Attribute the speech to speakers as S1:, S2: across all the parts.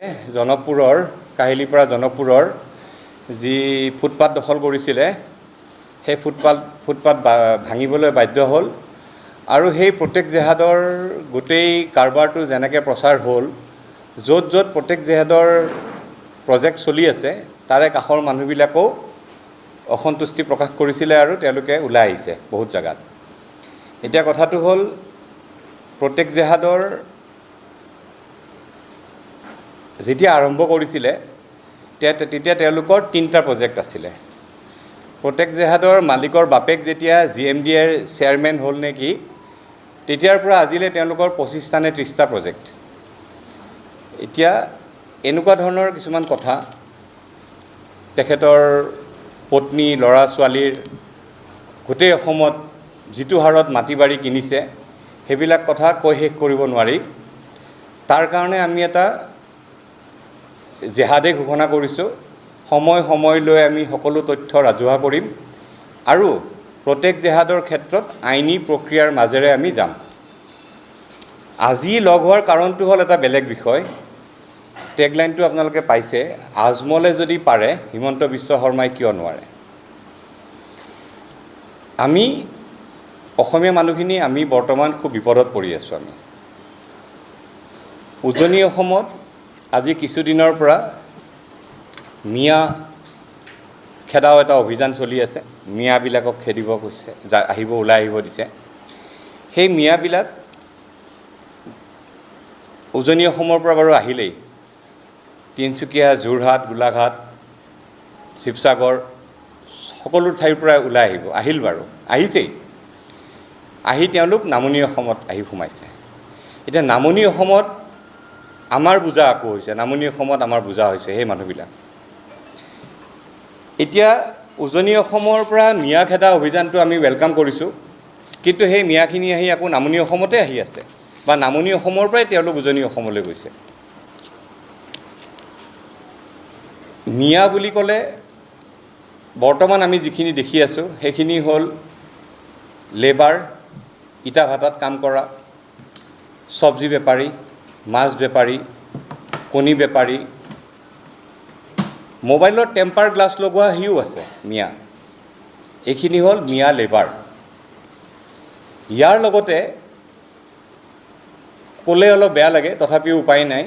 S1: জনকপুৰৰ কাহিলীপাৰা জনকপুৰৰ যি ফুটপাথ দখল কৰিছিলে সেই ফুটপাথ ভাঙিবলৈ বাধ্য হ'ল আৰু সেই প্ৰত্যেক জেহাদৰ গোটেই কাৰবাৰটো যেনেকৈ প্ৰচাৰ হ'ল য'ত য'ত প্ৰত্যেক জেহাদৰ প্ৰজেক্ট চলি আছে তাৰে কাষৰ মানুহবিলাকেও অসন্তুষ্টি প্ৰকাশ কৰিছিলে আৰু তেওঁলোকে ওলাই আহিছে বহুত জেগাত। এতিয়া কথাটো হ'ল প্ৰত্যেক জেহাদৰ যেতিয়া আৰম্ভ কৰিছিলে তেতিয়া তেওঁলোকৰ 3টা প্ৰজেক্ট আছিলে। প্ৰত্যেক জেহাদৰ মালিকৰ বাপেক যেতিয়া GMDAৰ চেয়াৰমেন হ'ল নেকি তেতিয়াৰ পৰা আজিলৈ তেওঁলোকৰ 25টা নে 30টা প্ৰজেক্ট। এতিয়া এনেকুৱা ধৰণৰ কিছুমান কথা তেখেতৰ পত্নী ল'ৰা ছোৱালীৰ গোটেই অসমত যিটো হাৰত মাটি বাৰী কিনিছে সেইবিলাক কথা কৈ শেষ কৰিব নোৱাৰি। তাৰ কাৰণে আমি এটা জেহাদে ঘোষণা কৰিছোঁ। সময় লৈ আমি সকলো তথ্য ৰাজহুৱা কৰিম আৰু প্ৰত্যেক জেহাদৰ ক্ষেত্ৰত আইনী প্ৰক্ৰিয়াৰ মাজেৰে আমি যাম। আজি লগ হোৱাৰ কাৰণটো হ'ল এটা বেলেগ বিষয়। টেগলাইনটো আপোনালোকে পাইছে, আজমলে যদি পাৰে হিমন্ত বিশ্ব শৰ্মাই কিয় নোৱাৰে। আমি অসমীয়া মানুহখিনি আমি বৰ্তমান খুব বিপদত পৰি আছোঁ। আমি উজনি অসমত আজি কিছুদিনৰ পৰা মিয়া খেদাও এটা অভিযান চলি আছে। মিয়াবিলাকক খেদিব কৈছে, ওলাই আহিব দিছে। সেই মিয়াবিলাক উজনি অসমৰ পৰা বাৰু আহিলেই তিনিচুকীয়া, যোৰহাট, গোলাঘাট, শিৱসাগৰ সকলো ঠাইৰ পৰা ওলাই আহিল বাৰু, আহিছেই। আহি তেওঁলোক নামনি অসমত আহি সোমাইছে। এতিয়া নামনি অসমত আমাৰ বোজা আকৌ হৈছে, নামনি অসমত আমাৰ বোজা হৈছে সেই মানুহবিলাক। এতিয়া উজনি অসমৰ পৰা মিয়া খেদা অভিযানটো আমি ৱেলকাম কৰিছোঁ, কিন্তু সেই মিয়াখিনি আহি আকৌ নামনি অসমতে আহি আছে বা নামনি অসমৰ পৰাই তেওঁলোক উজনি অসমলৈ গৈছে। মিয়া বুলি ক'লে বৰ্তমান আমি যিখিনি দেখি আছোঁ সেইখিনি হ'ল লেবাৰ, ইটা ভাটাত কাম কৰা, চব্জি বেপাৰী, মাছ বেপাৰী, কণী বেপাৰী, মোবাইলত টেম্পাৰ গ্লাছ লগোৱা সিও আছে মিয়া। এইখিনি হ'ল মিয়া লেবাৰ। ইয়াৰ লগতে ক'লে অলপ বেয়া লাগে, তথাপিও উপায় নাই,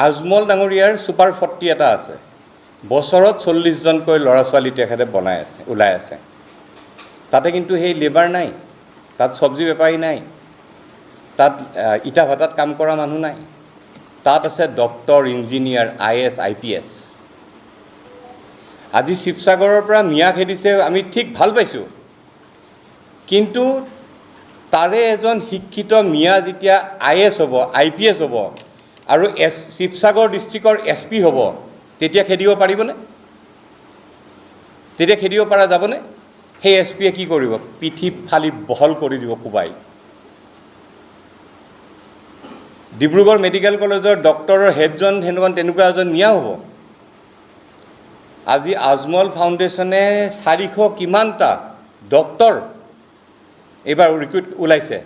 S1: আজমল ডাঙৰীয়াৰ ছুপাৰ 40 এটা আছে। বছৰত 40জনকৈ ল'ৰা ছোৱালী তেখেতে ওলাই আছে। তাতে কিন্তু সেই লেবাৰ নাই, তাত চব্জি বেপাৰী নাই, তাত ইটা ভাটাত কাম কৰা মানুহ নাই। তাত আছে ডক্টৰ, ইঞ্জিনিয়াৰ, IAS, IPS। আজি শিৱসাগৰৰ পৰা মিয়া খেদিছে, আমি ঠিক ভাল পাইছোঁ, কিন্তু তাৰে এজন শিক্ষিত মিয়া যেতিয়া IAS হ'ব, IPS হ'ব আৰু শিৱসাগৰ ডিষ্ট্ৰিক্টৰ SP হ'ব তেতিয়া খেদিব পাৰিবনে? তেতিয়া খেদিব পৰা যাবনে? সেই SPয়ে কি কৰিব? পিঠি ফালি বহল কৰি দিব কোবাই। ডিব্ৰুগড় মেডিকেল কলেজৰ ডক্টৰৰ হেডজন তেনেকুৱা এজন মিয়া হ'ব। আজি আজমল ফাউণ্ডেশ্যনে 400 কিমানটা ডক্টৰ এইবাৰ ৰিক্ৰুইট ওলাইছে।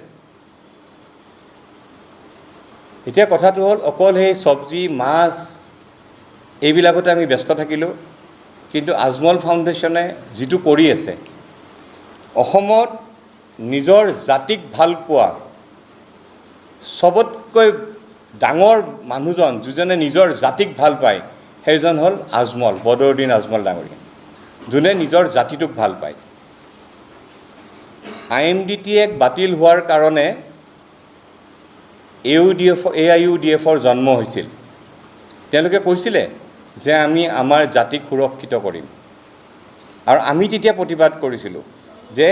S1: এতিয়া কথাটো হ'ল অকল সেই চব্জি, মাছ এইবিলাকতে আমি ব্যস্ত থাকিলোঁ, কিন্তু আজমল ফাউণ্ডেশ্যনে যিটো কৰি আছে, অসমত নিজৰ জাতিক ভাল পোৱা চবতকৈ ডাঙৰ মানুহজন যিজনে নিজৰ জাতিক ভাল পায় সেইজন হ'ল আজমল, বদৰুদ্দিন আজমল ডাঙৰীয়া, যোনে নিজৰ জাতিটোক ভাল পায়। IMDTAক বাতিল হোৱাৰ কাৰণে AIUDFৰ জন্ম হৈছিল। তেওঁলোকে কৈছিলে যে আমি আমাৰ জাতিক সুৰক্ষিত কৰিম, আৰু আমি তেতিয়া প্ৰতিবাদ কৰিছিলোঁ যে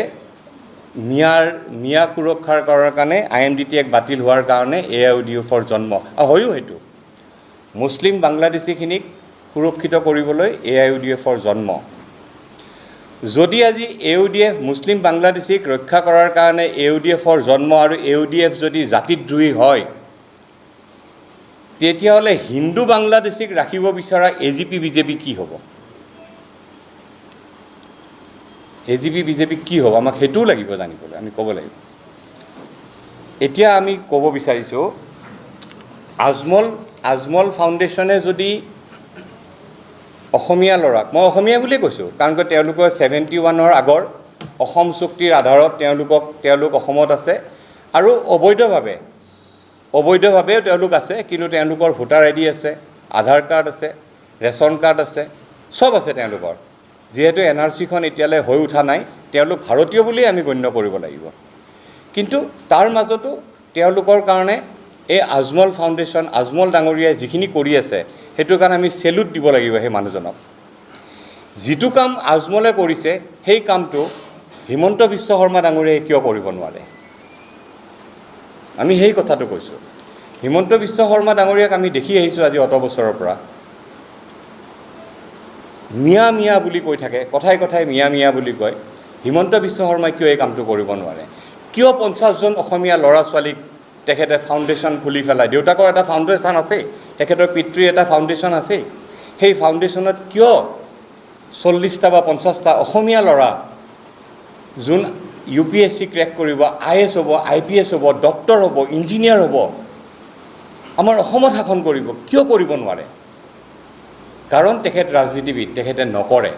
S1: মিয়া সুৰক্ষাৰ কাৰণে IMDTAক বাতিল হোৱাৰ কাৰণে AIUDFৰ জন্ম, হয়ো সেইটো মুছলিম বাংলাদেশীখিনিক সুৰক্ষিত কৰিবলৈ AIUDFৰ জন্ম। যদি আজি AIUDF মুছলিম বাংলাদেশীক ৰক্ষা কৰাৰ কাৰণে AIUDFৰ জন্ম আৰু AIUDF যদি জাতিদ্ৰোহী হয়, তেতিয়াহ'লে হিন্দু বাংলাদেশীক ৰাখিব বিচৰা AGP BJP কি হ'ব? AGP BJP কি হ'ব? আমাক সেইটোও লাগিব জানিবলৈ, আমি ক'ব লাগিব। এতিয়া আমি ক'ব বিচাৰিছোঁ আজমল আজমল ফাউণ্ডেশ্যনে যদি অসমীয়া ল'ৰাক, মই অসমীয়া বুলিয়ে কৈছোঁ, কাৰণ তেওঁলোকৰ 71ৰ আগৰ অসম চুক্তিৰ আধাৰত তেওঁলোক অসমত আছে আৰু অবৈধভাৱেও তেওঁলোক আছে, কিন্তু তেওঁলোকৰ ভোটাৰ ID আছে, আধাৰ কাৰ্ড আছে, ৰেচন কাৰ্ড আছে, চব আছে তেওঁলোকৰ। যিহেতু NRCখন এতিয়ালৈ হৈ উঠা নাই, তেওঁলোক ভাৰতীয় বুলিয়েই আমি গণ্য কৰিব লাগিব। কিন্তু তাৰ মাজতো তেওঁলোকৰ কাৰণে এই আজমল ফাউণ্ডেশ্যন, আজমল ডাঙৰীয়াই যিখিনি কৰি আছে, সেইটোৰ কাৰণে আমি চেলুট দিব লাগিব সেই মানুহজনক। যিটো কাম আজমলে কৰিছে, সেই কামটো হিমন্ত বিশ্ব শৰ্মা ডাঙৰীয়াই কিয় কৰিব নোৱাৰে? আমি সেই কথাটো কৈছোঁ। হিমন্ত বিশ্ব শৰ্মা ডাঙৰীয়াক আমি দেখি আহিছোঁ আজি অত বছৰৰ পৰা। মিয়া মিয়া বুলি কৈ থাকে, কথাই কথাই মিয়া মিয়া বুলি কয়। হিমন্ত বিশ্ব শৰ্মাই কিয় এই কামটো কৰিব নোৱাৰে? কিয় 50জন অসমীয়া ল'ৰা ছোৱালীক তেখেতে ফাউণ্ডেশ্যন খুলি পেলাই, দেউতাকৰ এটা ফাউণ্ডেশ্যন আছেই, তেখেতৰ পিতৃৰ এটা ফাউণ্ডেশ্যন আছেই, সেই ফাউণ্ডেশ্যনত কিয় 40টা বা 50টা অসমীয়া ল'ৰা যোন UPSC ক্ৰেক কৰিব, IAS হ'ব, IPS হ'ব, ডক্টৰ হ'ব, ইঞ্জিনিয়াৰ হ'ব, আমাৰ অসমত শাসন কৰিব, কিয় কৰিব নোৱাৰে? কাৰণ তেখেত ৰাজনীতিবিদ, তেখেতে নকৰে।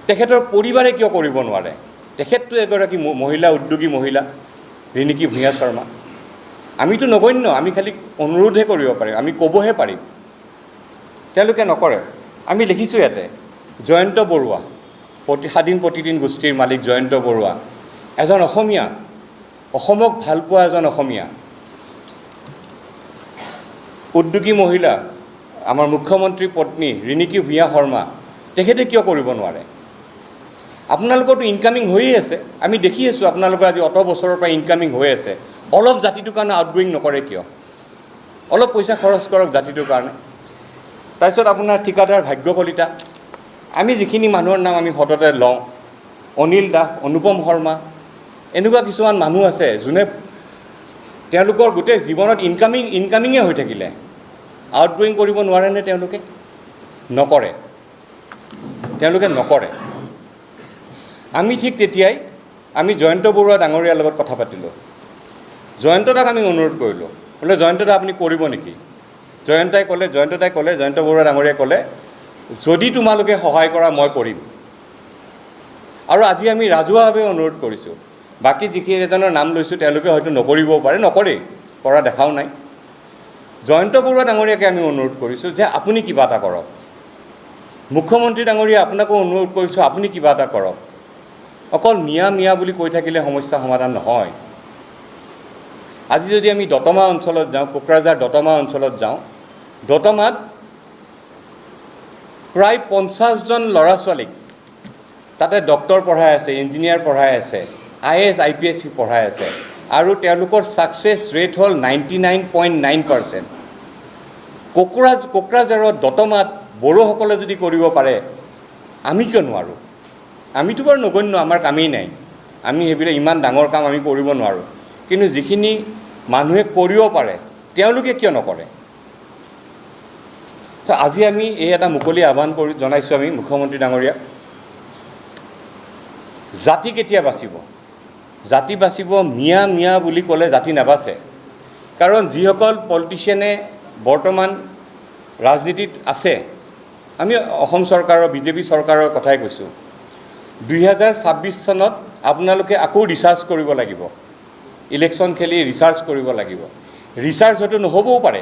S1: তেখেতৰ পৰিবাৰে কিয় কৰিব নোৱাৰে? তেখেতটো এগৰাকী মহিলা, উদ্যোগী মহিলা, ৰিণিকী ভূঞা শৰ্মা। আমিতো নগণ্য, আমি খালি অনুৰোধহে কৰিব পাৰিম, আমি ক'বহে পাৰিম। তেওঁলোকে নকৰে। আমি লিখিছোঁ ইয়াতে, জয়ন্ত বৰুৱা, স্বাধীন প্ৰতিদিন গোষ্ঠীৰ মালিক জয়ন্ত বৰুৱা, এজন অসমীয়া, অসমক ভালপোৱা এজন অসমীয়া, উদ্যোগী মহিলা, আমাৰ মুখ্যমন্ত্ৰীৰ পত্নী ৰিণিকী ভূঞা শৰ্মা, তেখেতে কিয় কৰিব নোৱাৰে? আপোনালোকৰতো ইনকামিং হৈয়ে আছে, আমি দেখি আছোঁ আপোনালোকৰ আজি অত বছৰৰ পৰা ইনকামিং হৈ আছে। অলপ জাতিটোৰ কাৰণে আউটগোয়িং নকৰে কিয়? অলপ পইচা খৰচ কৰক জাতিটোৰ কাৰণে। তাৰপিছত আপোনাৰ ঠিকাদাৰ ভাগ্য কলিতা, আমি যিখিনি মানুহৰ নাম আমি সততে লওঁ, অনিল দাস, অনুপম শৰ্মা, এনেকুৱা কিছুমান মানুহ আছে যোনে তেওঁলোকৰ গোটেই জীৱনত ইনকামিঙে হৈ থাকিলে আউটগোয়িং কৰিব নোৱাৰেনে? তেওঁলোকে নকৰে। আমি ঠিক তেতিয়াই আমি জয়ন্ত বৰুৱা ডাঙৰীয়াৰ লগত কথা পাতিলোঁ। জয়ন্ত দাক আমি অনুৰোধ কৰিলোঁ, বোলে জয়ন্ত দা আপুনি কৰিব নেকি? জয়ন্ত বৰুৱা ডাঙৰীয়াই ক'লে, যদি তোমালোকে সহায় কৰা মই কৰিম। আৰু আজি আমি ৰাজহুৱাভাৱে অনুৰোধ কৰিছোঁ, বাকী যিকেইজনৰ নাম লৈছোঁ তেওঁলোকে হয়তো নকৰিবও পাৰে, নকৰেই, কৰা দেখাও নাই। জয়ন্ত বৰুৱা ডাঙৰীয়াকে আমি অনুৰোধ কৰিছোঁ যে আপুনি কিবা এটা কৰক। মুখ্যমন্ত্ৰী ডাঙৰীয়া আপোনাকো অনুৰোধ কৰিছোঁ, আপুনি কিবা এটা কৰক। অকল মিয়া মিয়া বুলি কৈ থাকিলে সমস্যা সমাধান নহয়। আজি যদি আমি দতমা অঞ্চলত যাওঁ, কোকৰাঝাৰ দতমা অঞ্চলত যাওঁ, দতমাত প্ৰায় 50জন ল'ৰা ছোৱালীক তাতে ডক্টৰ পঢ়াই আছে, ইঞ্জিনিয়াৰ পঢ়াই আছে, IAS IPS পঢ়াই আছে, আৰু তেওঁলোকৰ ছাকচেছ ৰেট হ'ল 99.9%। কোকৰাঝাৰত দতমাত বড়োসকলে যদি কৰিব পাৰে, আমি কিয় নোৱাৰোঁ? আমিতো বাৰু নগণ্য, আমাৰ কামেই নাই, আমি সেইবিলাক ইমান ডাঙৰ কাম আমি কৰিব নোৱাৰোঁ। কিন্তু যিখিনি মানুহে কৰিব পাৰে তেওঁলোকে কিয় নকৰে? আজি আমি এই এটা মুকলি আহ্বান জনাইছোঁ আমি মুখ্যমন্ত্ৰী ডাঙৰীয়াক, জাতি কেতিয়া বাচিব? জাতি বাচিব মিয়া মিয়া বুলি ক'লে জাতি নাবাচে। কাৰণ যিসকল পলিটিচিয়ানে বৰ্তমান ৰাজনীতিত আছে, আমি অসম চৰকাৰৰ বিজেপি চৰকাৰৰ কথাই কৈছোঁ, 2026 চনত আপোনালোকে আকৌ ৰিচাৰ্জ কৰিব লাগিব, ইলেকশ্যন খেলি ৰিচাৰ্জ কৰিব লাগিব। ৰিচাৰ্জ হয়তো নহ'বও পাৰে,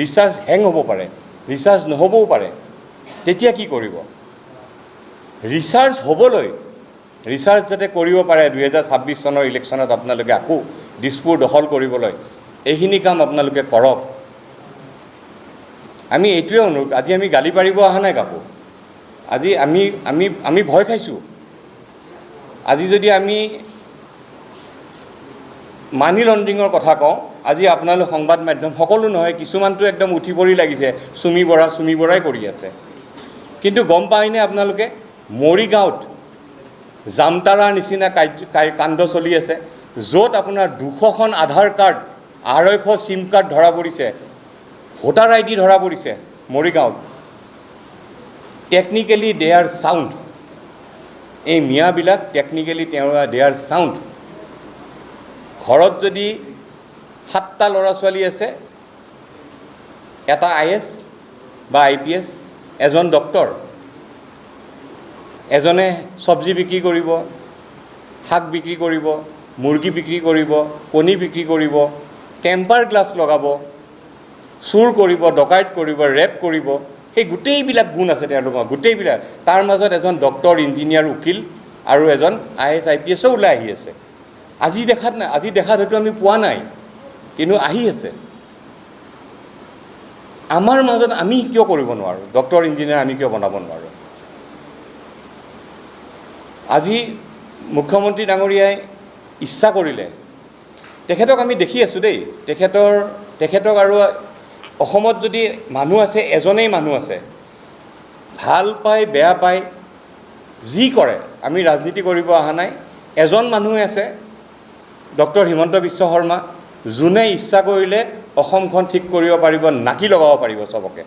S1: ৰিচাৰ্জ হেং হ'ব পাৰে, ৰিচাৰ্জ নহ'বও পাৰে। তেতিয়া কি কৰিব? ৰিচাৰ্জ যাতে কৰিব পাৰে 2026 চনৰ ইলেকশ্যনত আপোনালোকে আকৌ দিছপুৰ দখল কৰিবলৈ, এইখিনি কাম আপোনালোকে কৰক। আমি এইটোৱে অনুৰোধ, আজি আমি গালি পাৰিব অহা নাই কাকো, আজি আমি ভয় খাইছোঁ। আজি যদি আমি মানি লণ্ড্ৰিঙৰ কথা কওঁ, আজি আপোনালোক সংবাদ মাধ্যম সকলো নহয়, কিছুমানটো একদম উঠি পৰি লাগিছে, চুমি বৰাই কৰি আছে। কিন্তু গম পায়নে আপোনালোকে, মৰিগাঁৱত জামতাৰাৰ নিচিনা কাণ্ড চলি আছে, য'ত আপোনাৰ 200খন আধাৰ কাৰ্ড, 250 চিম কাৰ্ড ধৰা পৰিছে, ভোটাৰ ID ধৰা পৰিছে মৰিগাঁৱত। টেকনিকেলি দে আৰ চাউণ্ড, এই মিয়াবিলাক টেকনিকেলি দে আৰ চাউণ্ড। ঘৰত যদি 7টা ল'ৰা ছোৱালী আছে, এটা IS বা IPS, এজন ডক্তৰ, এজনে চব্জি বিক্ৰী কৰিব, শাক বিক্ৰী কৰিব, মুৰ্গী বিক্ৰী কৰিব, কণী বিক্ৰী কৰিব, টেম্পাৰ গ্লাছ লগাব, চুৰ কৰিব, ডকাইত কৰিব, ৰেপ কৰিব, সেই গোটেইবিলাক গুণ আছে তেওঁলোকৰ, গোটেইবিলাক। তাৰ মাজত এজন ডক্তৰ, ইঞ্জিনিয়াৰ, উকিল আৰু এজন IS IPSও ওলাই আহি আছে। আজি দেখাত নাই, আজি দেখাত হয়তো আমি পোৱা নাই, কিন্তু আহি আছে। আমাৰ মাজত আমি কিয় কৰিব নোৱাৰোঁ? ডক্তৰ, ইঞ্জিনিয়াৰ আমি কিয় বনাব নোৱাৰোঁ? আজি মুখ্যমন্ত্ৰী ডাঙৰীয়াই ইচ্ছা কৰিলে, তেখেতক আমি দেখি আছোঁ দেই, তেখেতক আৰু অসমত যদি মানুহ আছে, এজনেই মানুহ আছে, ভাল পায় বেয়া পায় যি কৰে, আমি ৰাজনীতি কৰিব অহা নাই, এজন মানুহে আছে, ডক্টৰ হিমন্ত বিশ্ব শৰ্মা, যোনে ইচ্ছা কৰিলে অসমখন ঠিক কৰিব পাৰিব, নাকি লগাব পাৰিব চবকে।